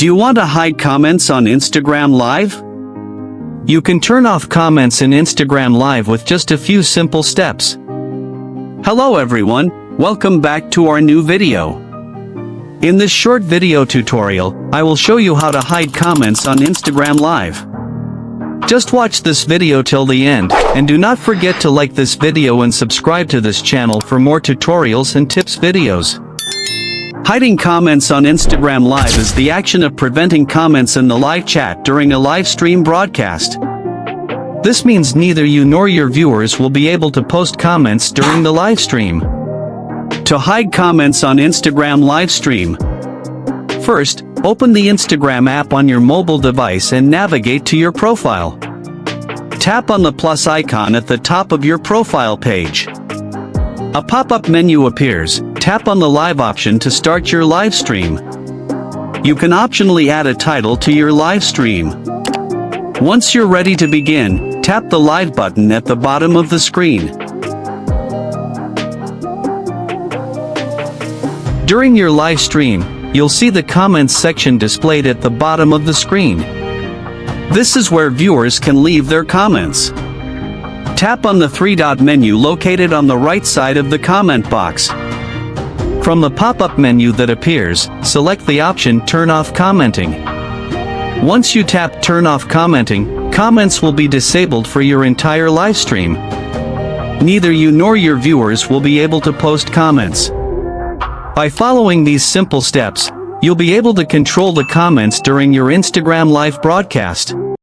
Do you want to hide comments on Instagram Live? You can turn off comments in Instagram Live with just a few simple steps. Hello everyone, welcome back to our new video. In this short video tutorial, I will show you how to hide comments on Instagram Live. Just watch this video till the end, and do not forget to like this video and subscribe to this channel for more tutorials and tips videos. Hiding comments on Instagram Live is the action of preventing comments in the live chat during a live stream broadcast. This means neither you nor your viewers will be able to post comments during the live stream. To hide comments on Instagram live stream, first, open the Instagram app on your mobile device and navigate to your profile. Tap on the plus icon at the top of your profile page. A pop-up menu appears. Tap on the live option to start your live stream. You can optionally add a title to your live stream. Once you're ready to begin, tap the live button at the bottom of the screen. During your live stream, you'll see the comments section displayed at the bottom of the screen. This is where viewers can leave their comments. Tap on the three-dot menu located on the right side of the comment box. From the pop-up menu that appears, select the option Turn Off Commenting. Once you tap Turn Off Commenting, comments will be disabled for your entire live stream. Neither you nor your viewers will be able to post comments. By following these simple steps, you'll be able to control the comments during your Instagram Live broadcast.